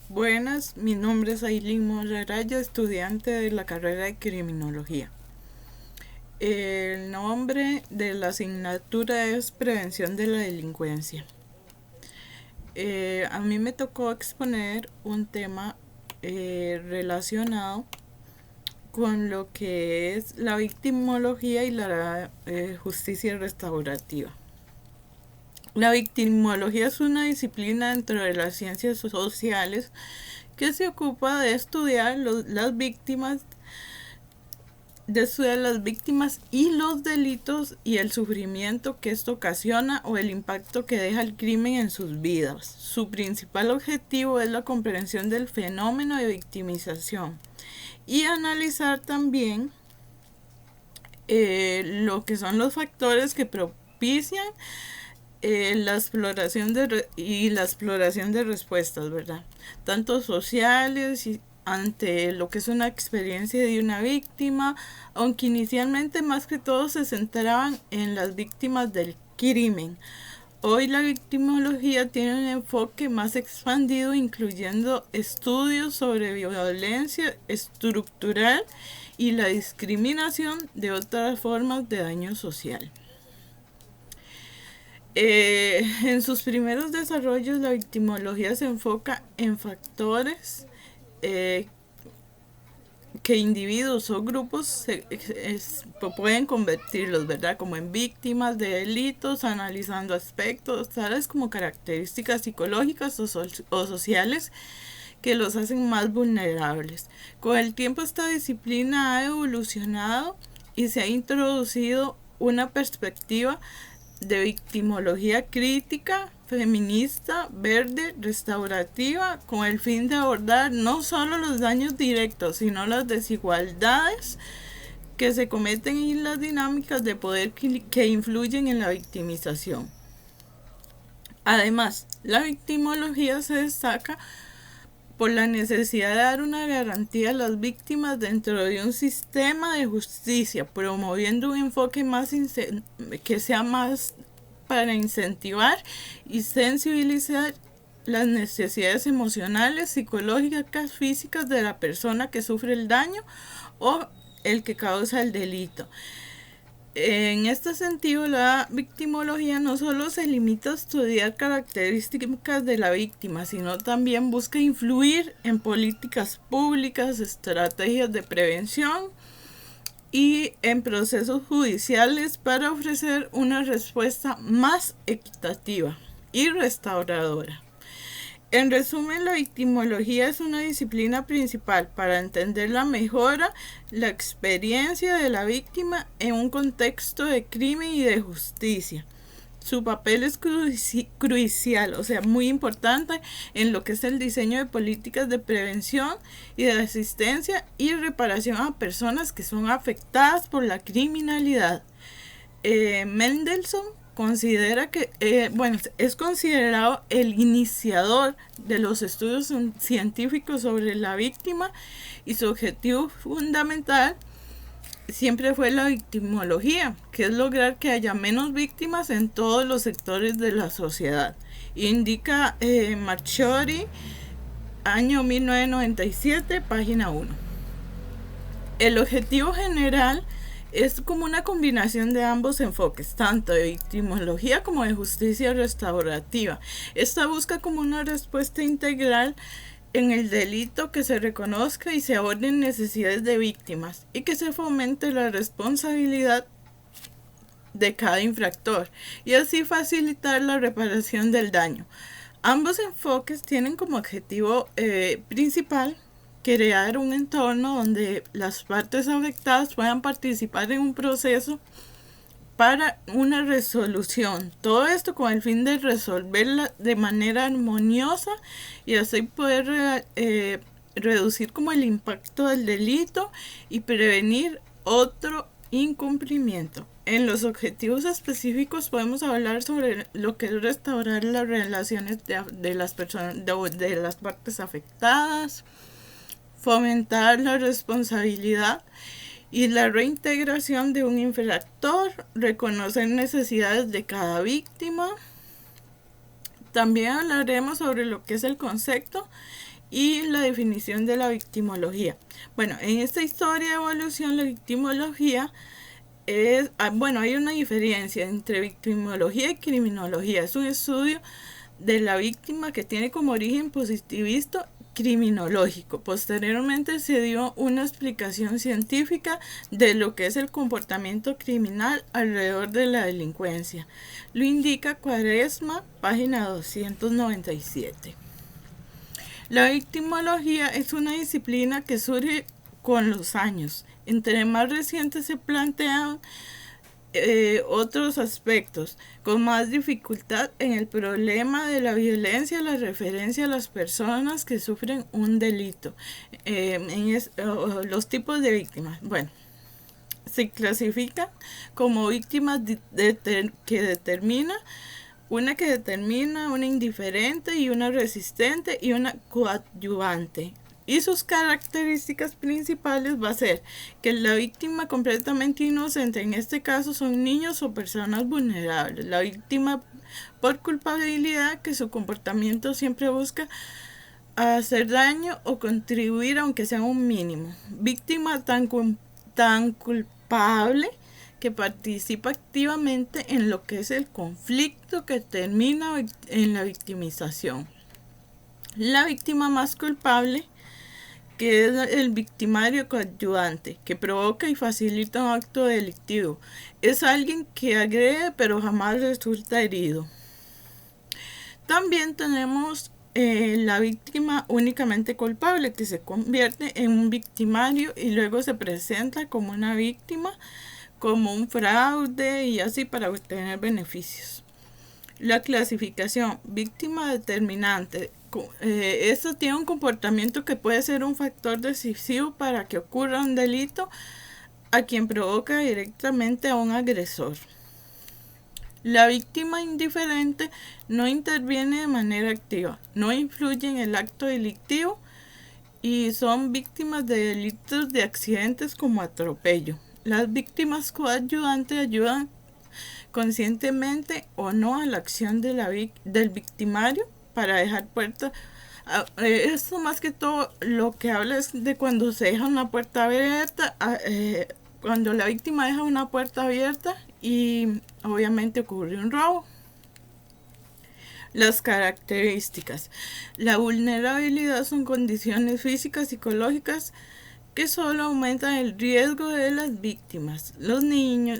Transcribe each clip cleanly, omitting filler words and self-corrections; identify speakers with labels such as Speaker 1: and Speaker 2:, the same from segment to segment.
Speaker 1: Buenas, mi nombre es Ailín Moraraya, estudiante de la carrera de Criminología. El nombre de la asignatura es Prevención de la Delincuencia. A mí me tocó exponer un tema relacionado con lo que es la victimología y la justicia restaurativa. La victimología es una disciplina dentro de las ciencias sociales que se ocupa de estudiar las víctimas y los delitos y el sufrimiento que esto ocasiona o el impacto que deja el crimen en sus vidas. Su principal objetivo es la comprensión del fenómeno de victimización y analizar también lo que son los factores que propician la exploración de respuestas, ¿verdad? Tanto sociales y ante lo que es una experiencia de una víctima, aunque inicialmente más que todo se centraban en las víctimas del crimen. Hoy la victimología tiene un enfoque más expandido, incluyendo estudios sobre violencia estructural y la discriminación de otras formas de daño social. En sus primeros desarrollos, la victimología se enfoca en factores que individuos o grupos pueden convertirlos, ¿verdad? Como en víctimas de delitos, analizando aspectos tales como características psicológicas o sociales que los hacen más vulnerables. Con el tiempo esta disciplina ha evolucionado y se ha introducido una perspectiva de victimología crítica, feminista, verde, restaurativa, con el fin de abordar no solo los daños directos, sino las desigualdades que se cometen y las dinámicas de poder que influyen en la victimización. Además, la victimología se destaca por la necesidad de dar una garantía a las víctimas dentro de un sistema de justicia, promoviendo un enfoque que sea más para incentivar y sensibilizar las necesidades emocionales, psicológicas, físicas de la persona que sufre el daño o el que causa el delito. En este sentido, la victimología no solo se limita a estudiar características de la víctima, sino también busca influir en políticas públicas, estrategias de prevención y en procesos judiciales para ofrecer una respuesta más equitativa y restauradora. En resumen, la victimología es una disciplina principal para entender la mejora, la experiencia de la víctima en un contexto de crimen y de justicia. Su papel es crucial, o sea, muy importante en lo que es el diseño de políticas de prevención y de asistencia y reparación a personas que son afectadas por la criminalidad. Mendelssohn considera que, es considerado el iniciador de los estudios científicos sobre la víctima y su objetivo fundamental siempre fue la victimología, que es lograr que haya menos víctimas en todos los sectores de la sociedad. Indica Marchiori, año 1997, página 1. El objetivo general es como una combinación de ambos enfoques, tanto de victimología como de justicia restaurativa. Esta busca como una respuesta integral en el delito, que se reconozca y se aborden necesidades de víctimas y que se fomente la responsabilidad de cada infractor y así facilitar la reparación del daño. Ambos enfoques tienen como objetivo principal crear un entorno donde las partes afectadas puedan participar en un proceso para una resolución. Todo esto con el fin de resolverla de manera armoniosa y así poder reducir como el impacto del delito y prevenir otro incumplimiento. En los objetivos específicos podemos hablar sobre lo que es restaurar las relaciones de las personas, de las partes afectadas, fomentar la responsabilidad y la reintegración de un infractor, reconocer necesidades de cada víctima. También hablaremos sobre lo que es el concepto y la definición de la victimología. Bueno, en esta historia de evolución, la victimología hay una diferencia entre victimología y criminología. Es un estudio de la víctima que tiene como origen positivista criminológico. Posteriormente se dio una explicación científica de lo que es el comportamiento criminal alrededor de la delincuencia. Lo indica Cuaresma, página 297. La victimología es una disciplina que surge con los años. Entre más recientes se plantean otros aspectos con más dificultad en el problema de la violencia, la referencia a las personas que sufren un delito. Los tipos de víctimas. Bueno, se clasifican como víctimas que determina, una indiferente y una resistente y una coadyuvante. Y sus características principales va a ser que la víctima completamente inocente, en este caso son niños o personas vulnerables. La víctima por culpabilidad, que su comportamiento siempre busca hacer daño o contribuir aunque sea un mínimo. Víctima tan culpable que participa activamente en lo que es el conflicto que termina en la victimización. La víctima más culpable, que es el victimario coadyuvante, que provoca y facilita un acto delictivo. Es alguien que agrede pero jamás resulta herido. También tenemos la víctima únicamente culpable, que se convierte en un victimario y luego se presenta como una víctima, como un fraude y así para obtener beneficios. La clasificación: víctima determinante. Esto tiene un comportamiento que puede ser un factor decisivo para que ocurra un delito a quien provoca directamente a un agresor. La víctima indiferente no interviene de manera activa, no influye en el acto delictivo y son víctimas de delitos de accidentes como atropello. Las víctimas coadyuvantes ayudan conscientemente o no a la acción del victimario para dejar puerta. Esto más que todo lo que habla es de cuando se deja una puerta abierta, cuando la víctima deja una puerta abierta y obviamente ocurre un robo. Las características: la vulnerabilidad son condiciones físicas, psicológicas que solo aumentan el riesgo de las víctimas. Los niños,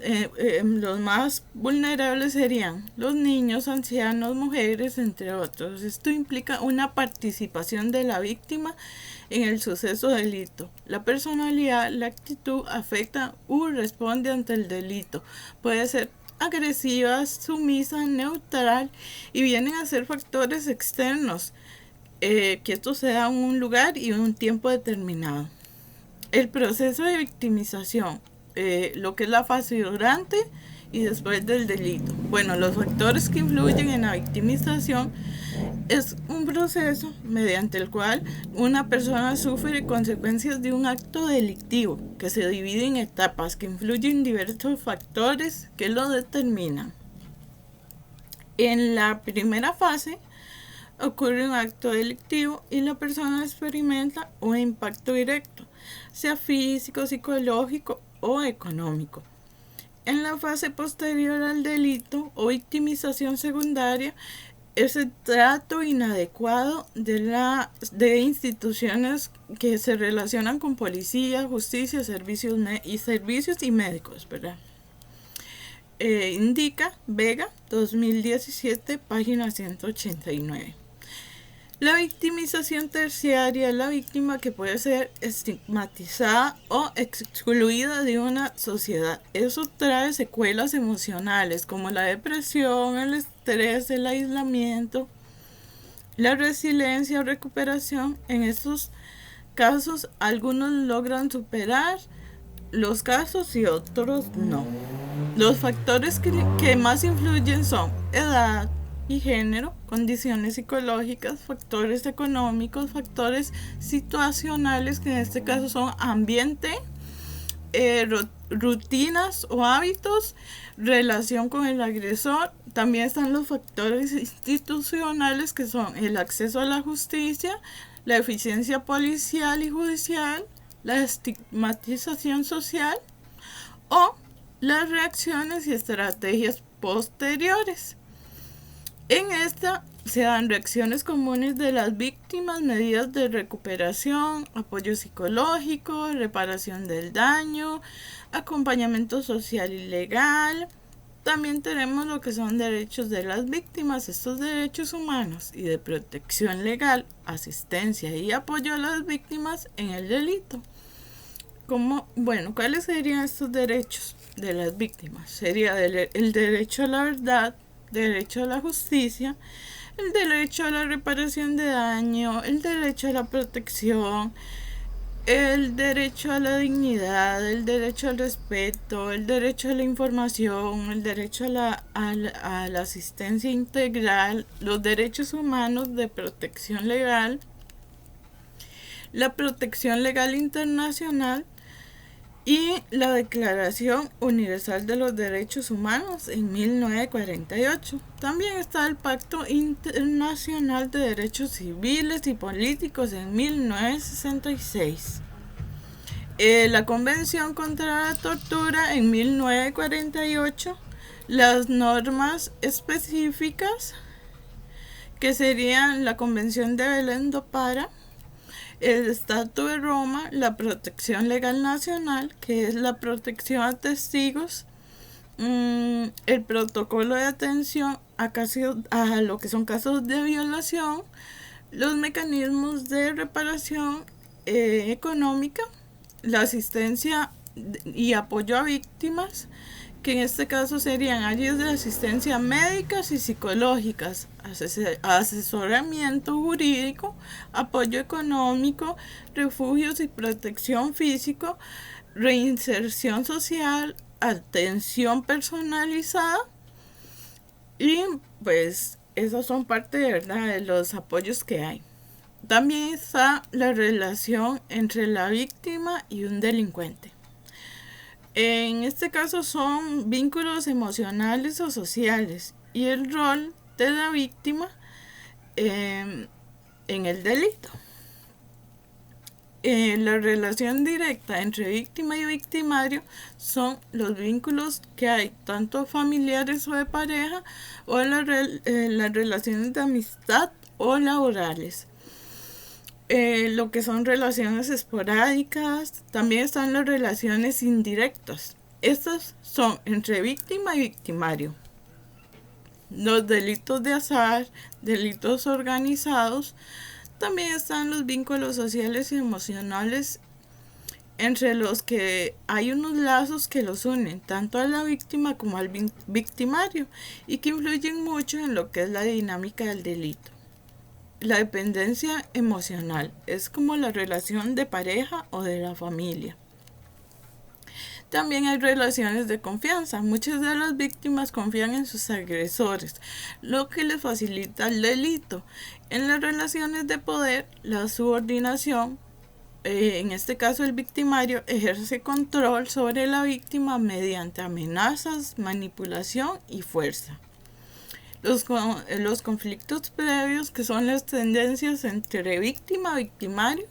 Speaker 1: los más vulnerables serían los niños, ancianos, mujeres, entre otros. Esto implica una participación de la víctima en el suceso delito. La personalidad, la actitud afecta o responde ante el delito. Puede ser agresiva, sumisa, neutral y vienen a ser factores externos, que esto se da en un lugar y en un tiempo determinado. El proceso de victimización, lo que es la fase durante y después del delito. Bueno, los factores que influyen en la victimización es un proceso mediante el cual una persona sufre consecuencias de un acto delictivo que se divide en etapas que influyen diversos factores que lo determinan. En la primera fase ocurre un acto delictivo y la persona experimenta un impacto directo, sea físico, psicológico o económico. En la fase posterior al delito o victimización secundaria es el trato inadecuado de instituciones que se relacionan con policía, justicia, servicios y médicos, ¿verdad? Indica Vega, 2017, página 189. La victimización terciaria es la víctima que puede ser estigmatizada o excluida de una sociedad. Eso trae secuelas emocionales como la depresión, el estrés, el aislamiento, la resiliencia o recuperación. En estos casos, algunos logran superar los casos y otros no. Los factores que más influyen son edad y género, condiciones psicológicas, factores económicos, factores situacionales, que en este caso son ambiente, rutinas o hábitos, relación con el agresor. También están los factores institucionales, que son el acceso a la justicia, la eficiencia policial y judicial, la estigmatización social o las reacciones y estrategias posteriores. En esta se dan reacciones comunes de las víctimas, medidas de recuperación, apoyo psicológico, reparación del daño, acompañamiento social y legal. También tenemos lo que son derechos de las víctimas, estos derechos humanos y de protección legal, asistencia y apoyo a las víctimas en el delito. ¿Cuáles serían estos derechos de las víctimas? Sería el derecho a la verdad, derecho a la justicia, el derecho a la reparación de daño, el derecho a la protección, el derecho a la dignidad, el derecho al respeto, el derecho a la información, el derecho a la asistencia integral, los derechos humanos de protección legal, la protección legal internacional y la Declaración Universal de los Derechos Humanos en 1948. También está el Pacto Internacional de Derechos Civiles y Políticos en 1966. La Convención contra la Tortura en 1948. Las normas específicas que serían la Convención de Belém do Pará, el Estatuto de Roma, la protección legal nacional, que es la protección a testigos, el protocolo de atención a lo que son casos de violación, los mecanismos de reparación económica, la asistencia y apoyo a víctimas, que en este caso serían áreas de asistencia médicas y psicológicas, asesoramiento jurídico, apoyo económico, refugios y protección físico, reinserción social, atención personalizada y pues esos son parte de los apoyos que hay. También está la relación entre la víctima y un delincuente. En este caso son vínculos emocionales o sociales y el rol de la víctima en el delito. La relación directa entre víctima y victimario son los vínculos que hay, tanto familiares o de pareja, o las relaciones de amistad o laborales. Lo que son relaciones esporádicas, también están las relaciones indirectas. Estas son entre víctima y victimario. Los delitos de azar, delitos organizados, también están los vínculos sociales y emocionales entre los que hay unos lazos que los unen tanto a la víctima como al victimario y que influyen mucho en lo que es la dinámica del delito. La dependencia emocional es como la relación de pareja o de la familia. También hay relaciones de confianza. Muchas de las víctimas confían en sus agresores, lo que les facilita el delito. En las relaciones de poder, la subordinación, en este caso el victimario, ejerce control sobre la víctima mediante amenazas, manipulación y fuerza. Los conflictos previos, que son las tendencias entre víctima y victimario,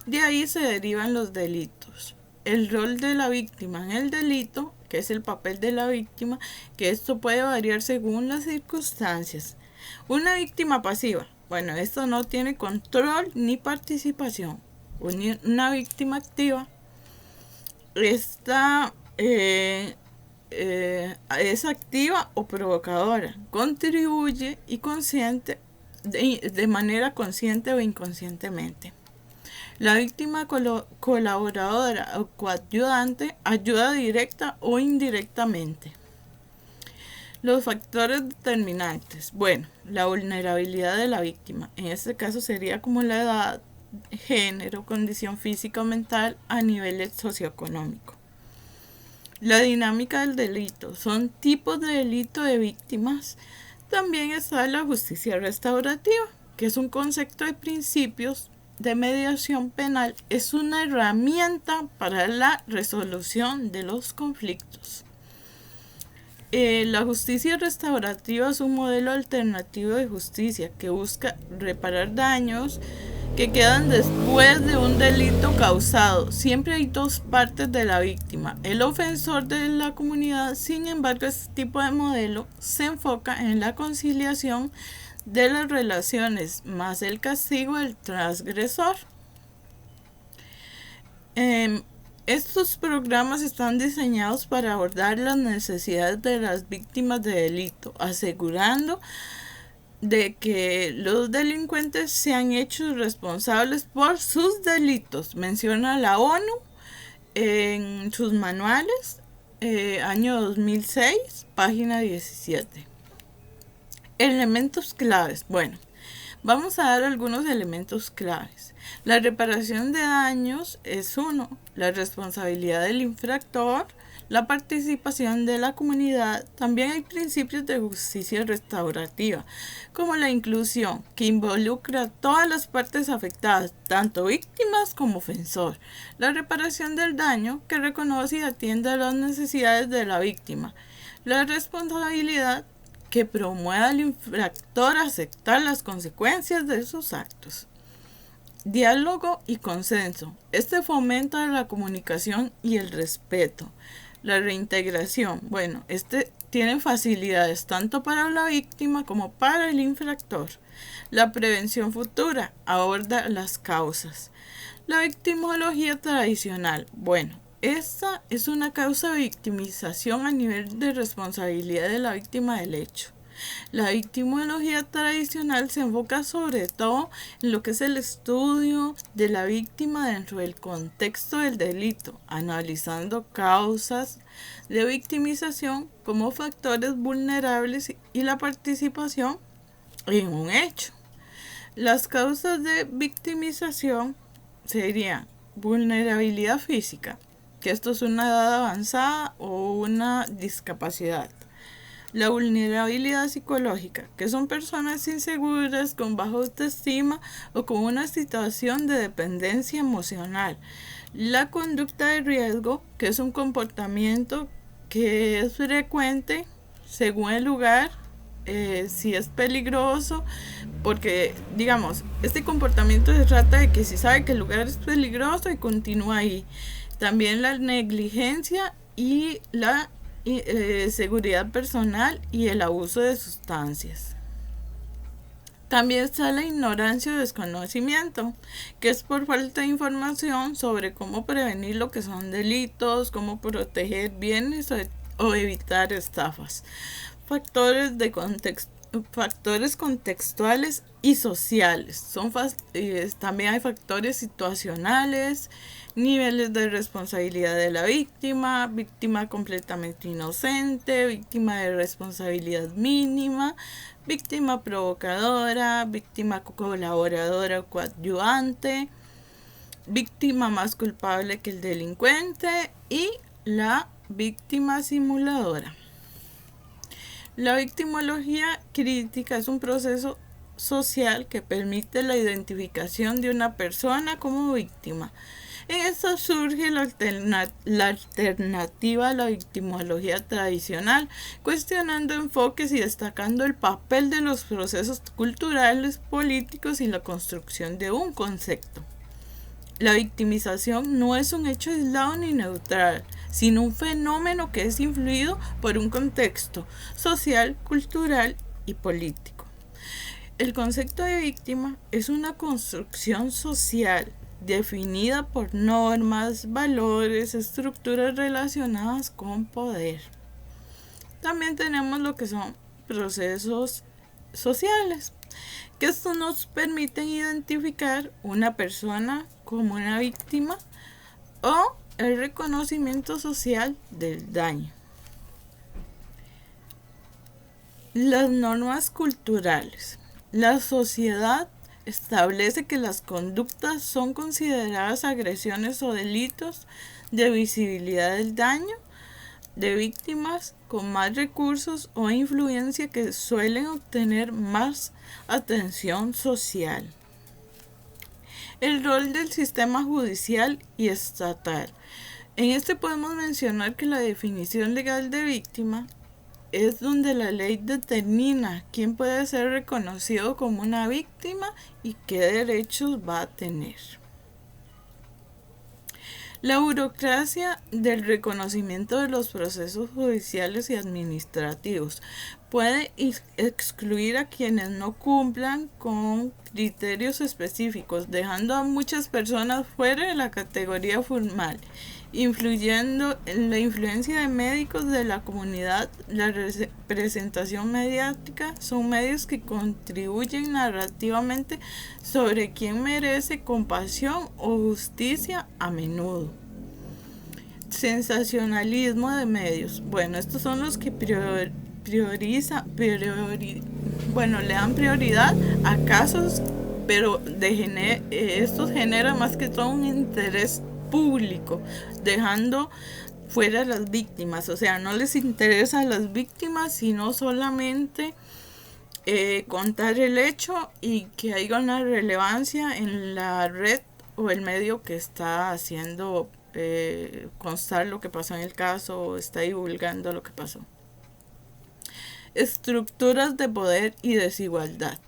Speaker 1: de ahí se derivan los delitos. El rol de la víctima en el delito, que es el papel de la víctima, que esto puede variar según las circunstancias. Una víctima pasiva, esto no tiene control ni participación. Una víctima activa, esta es activa o provocadora, contribuye y consciente de manera consciente o inconscientemente. La víctima colaboradora o coayudante ayuda directa o indirectamente. Los factores determinantes. La vulnerabilidad de la víctima. En este caso sería como la edad, género, condición física o mental a nivel socioeconómico. La dinámica del delito. Son tipos de delito de víctimas. También está la justicia restaurativa, que es un concepto de principios de mediación penal. Es una herramienta para la resolución de los conflictos. La justicia restaurativa es un modelo alternativo de justicia que busca reparar daños que quedan después de un delito causado. Siempre hay dos partes de la víctima, el ofensor de la comunidad. Sin embargo, este tipo de modelo se enfoca en la conciliación de las relaciones más el castigo del transgresor. Estos programas están diseñados para abordar las necesidades de las víctimas de delito, asegurando de que los delincuentes sean hechos responsables por sus delitos. Menciona la ONU en sus manuales, año 2006, página 17. Elementos claves. Bueno, vamos a dar algunos elementos claves. La reparación de daños es uno, la responsabilidad del infractor, la participación de la comunidad. También hay principios de justicia restaurativa, como la inclusión, que involucra a todas las partes afectadas, tanto víctimas como ofensor. La reparación del daño, que reconoce y atiende a las necesidades de la víctima. La responsabilidad, que promueve al infractor a aceptar las consecuencias de sus actos. Diálogo y consenso. Este fomenta la comunicación y el respeto. La reintegración. Bueno, tiene facilidades tanto para la víctima como para el infractor. La prevención futura aborda las causas. La victimología tradicional. Bueno, esta es una causa de victimización a nivel de responsabilidad de la víctima del hecho. La victimología tradicional se enfoca sobre todo en lo que es el estudio de la víctima dentro del contexto del delito, analizando causas de victimización como factores vulnerables y la participación en un hecho. Las causas de victimización serían vulnerabilidad física, que esto es una edad avanzada o una discapacidad. La vulnerabilidad psicológica, que son personas inseguras, con baja autoestima o con una situación de dependencia emocional. La conducta de riesgo, que es un comportamiento que es frecuente según el lugar, si es peligroso, porque digamos, este comportamiento se trata de que si sabe que el lugar es peligroso y continúa ahí. También la negligencia y la seguridad personal y el abuso de sustancias. También está la ignorancia o desconocimiento, que es por falta de información sobre cómo prevenir lo que son delitos, cómo proteger bienes o evitar estafas. Factores contextuales y sociales. También hay factores situacionales, niveles de responsabilidad de la víctima, víctima completamente inocente, víctima de responsabilidad mínima, víctima provocadora, víctima colaboradora o coadyuvante, víctima más culpable que el delincuente y la víctima simuladora. La victimología crítica es un proceso social que permite la identificación de una persona como víctima. En esto surge la alternativa a la victimología tradicional, cuestionando enfoques y destacando el papel de los procesos culturales, políticos y la construcción de un concepto. La victimización no es un hecho aislado ni neutral, sino un fenómeno que es influido por un contexto social, cultural y político. El concepto de víctima es una construcción social definida por normas, valores, estructuras relacionadas con poder. También tenemos lo que son procesos sociales, que esto nos permite identificar una persona como una víctima o el reconocimiento social del daño. Las normas culturales. La sociedad establece que las conductas son consideradas agresiones o delitos de visibilidad del daño de víctimas con más recursos o influencia que suelen obtener más atención social. El rol del sistema judicial y estatal. En este podemos mencionar que la definición legal de víctima es donde la ley determina quién puede ser reconocido como una víctima y qué derechos va a tener. La burocracia del reconocimiento de los procesos judiciales y administrativos puede excluir a quienes no cumplan con criterios específicos, dejando a muchas personas fuera de la categoría formal, influyendo en la influencia de médicos de la comunidad. La representación mediática son medios que contribuyen narrativamente sobre quién merece compasión o justicia a menudo. Sensacionalismo de medios. Bueno, estos son los que le dan prioridad a casos, pero estos generan más que todo un interés público, dejando fuera a las víctimas. O sea, no les interesa a las víctimas, sino solamente contar el hecho y que haya una relevancia en la red o el medio que está haciendo constar lo que pasó en el caso o está divulgando lo que pasó. Estructuras de poder y desigualdad.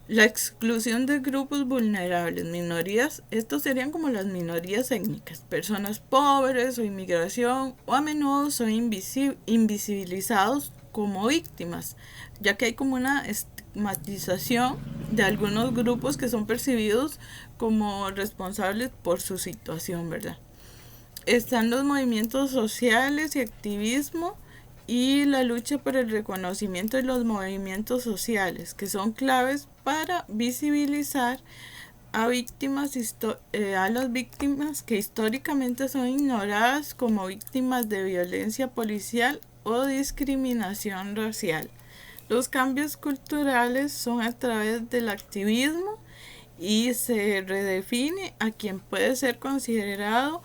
Speaker 1: La exclusión de grupos vulnerables, minorías, estos serían como las minorías étnicas, personas pobres o inmigración, o a menudo son invisibilizados como víctimas, ya que hay como una estigmatización de algunos grupos que son percibidos como responsables por su situación, ¿verdad? Están los movimientos sociales y activismo y la lucha por el reconocimiento de los movimientos sociales, que son claves para visibilizar a las víctimas que históricamente son ignoradas como víctimas de violencia policial o discriminación racial. Los cambios culturales son a través del activismo y se redefine a quien puede ser considerado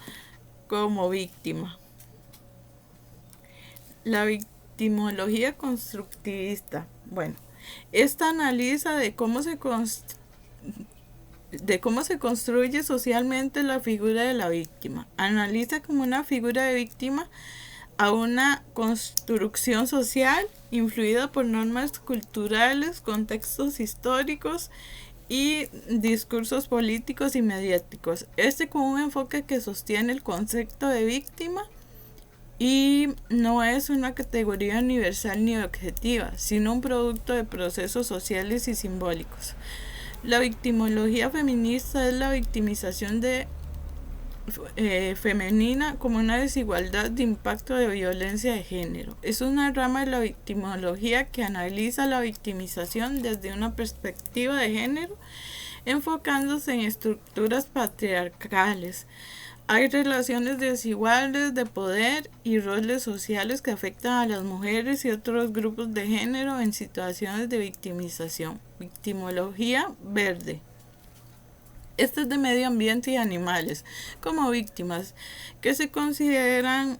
Speaker 1: como víctima. La victimología constructivista. Bueno, esta analiza de cómo se construye socialmente la figura de la víctima. Analiza como una figura de víctima a una construcción social influida por normas culturales, contextos históricos y discursos políticos y mediáticos. Con un enfoque que sostiene el concepto de víctima y no es una categoría universal ni objetiva, sino un producto de procesos sociales y simbólicos. La victimología feminista es la victimización femenina como una desigualdad de impacto de violencia de género. Es una rama de la victimología que analiza la victimización desde una perspectiva de género, enfocándose en estructuras patriarcales. Hay relaciones desiguales de poder y roles sociales que afectan a las mujeres y otros grupos de género en situaciones de victimización. Victimología verde. Este es de medio ambiente y animales como víctimas que se consideran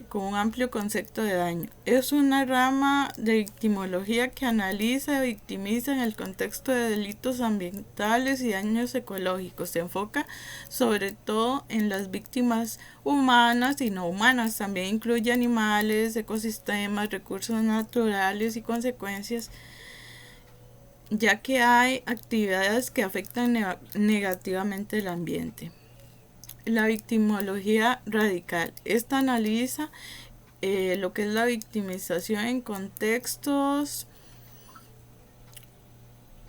Speaker 1: con un amplio concepto de daño. Es una rama de victimología que analiza y victimiza en el contexto de delitos ambientales y daños ecológicos. Se enfoca sobre todo en las víctimas humanas y no humanas. También incluye animales, ecosistemas, recursos naturales y consecuencias, ya que hay actividades que afectan negativamente el ambiente. La victimología radical. Esta analiza lo que es la victimización en contextos,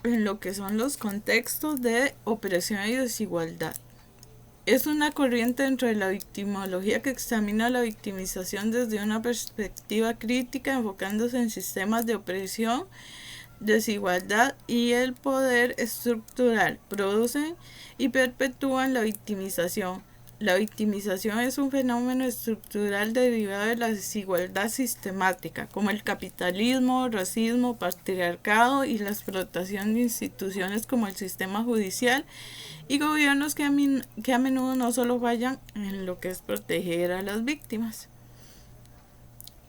Speaker 1: en lo que son los contextos de opresión y desigualdad. Es una corriente dentro de la victimología que examina la victimización desde una perspectiva crítica, enfocándose en sistemas de opresión, desigualdad y el poder estructural. Producen y perpetúan la victimización. La victimización es un fenómeno estructural derivado de la desigualdad sistemática, como el capitalismo, racismo, patriarcado y la explotación de instituciones como el sistema judicial y gobiernos que a menudo no solo fallan en lo que es proteger a las víctimas.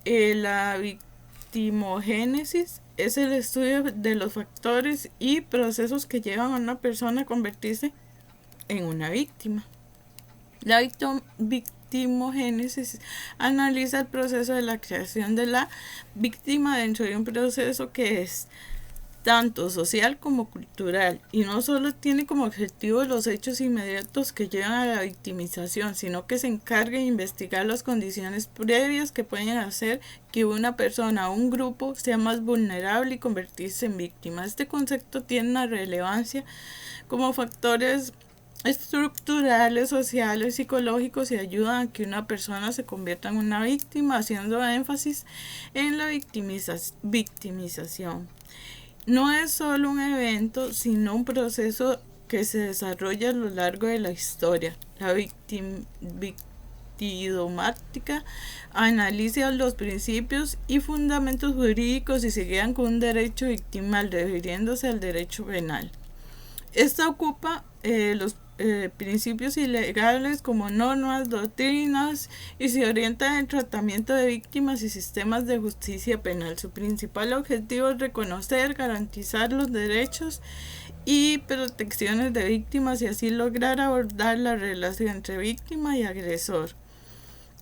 Speaker 1: La victimogénesis es el estudio de los factores y procesos que llevan a una persona a convertirse en una víctima. La victimogénesis analiza el proceso de la creación de la víctima dentro de un proceso que es tanto social como cultural, y no solo tiene como objetivo los hechos inmediatos que llevan a la victimización, sino que se encarga de investigar las condiciones previas que pueden hacer que una persona o un grupo sea más vulnerable y convertirse en víctima. Este concepto tiene una relevancia como factores estructurales, sociales, psicológicos, y ayudan a que una persona se convierta en una víctima, haciendo énfasis en la victimización. No es solo un evento, sino un proceso que se desarrolla a lo largo de la historia. La victidomática analiza los principios y fundamentos jurídicos y se guían con un derecho victimal, refiriéndose al derecho penal. Esta ocupa los principios ilegales como normas, doctrinas, y se orienta en el tratamiento de víctimas y sistemas de justicia penal. Su principal objetivo es reconocer, garantizar los derechos y protecciones de víctimas y así lograr abordar la relación entre víctima y agresor,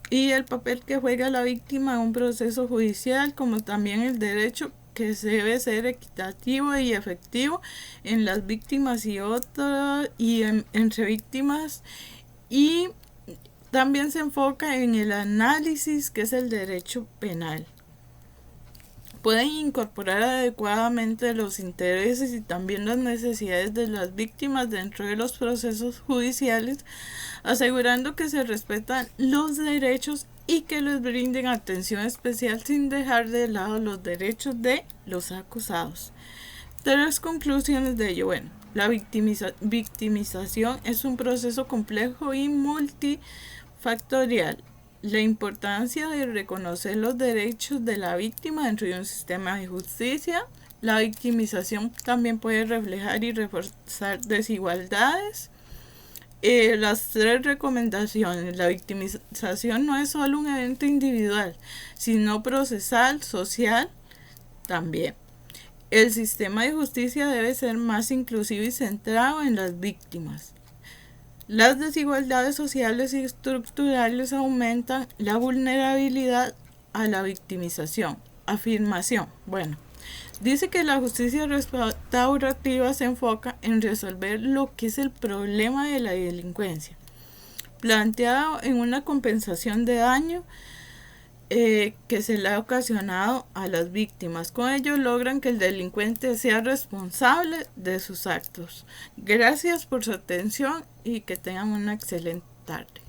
Speaker 1: y el papel que juega la víctima en un proceso judicial, como también el derecho que debe ser equitativo y efectivo en las víctimas entre víctimas, y también se enfoca en el análisis que es el derecho penal. Pueden incorporar adecuadamente los intereses y también las necesidades de las víctimas dentro de los procesos judiciales, asegurando que se respetan los derechos y que les brinden atención especial sin dejar de lado los derechos de los acusados. 3 conclusiones de ello. Bueno, la victimización es un proceso complejo y multifactorial. La importancia de reconocer los derechos de la víctima dentro de un sistema de justicia. La victimización también puede reflejar y reforzar desigualdades. Las 3 recomendaciones. La victimización no es solo un evento individual, sino procesal, social también. El sistema de justicia debe ser más inclusivo y centrado en las víctimas. Las desigualdades sociales y estructurales aumentan la vulnerabilidad a la victimización. Afirmación. Bueno, dice que la justicia restaurativa se enfoca en resolver lo que es el problema de la delincuencia, planteado en una compensación de daño que se le ha ocasionado a las víctimas. Con ello logran que el delincuente sea responsable de sus actos. Gracias por su atención y que tengan una excelente tarde.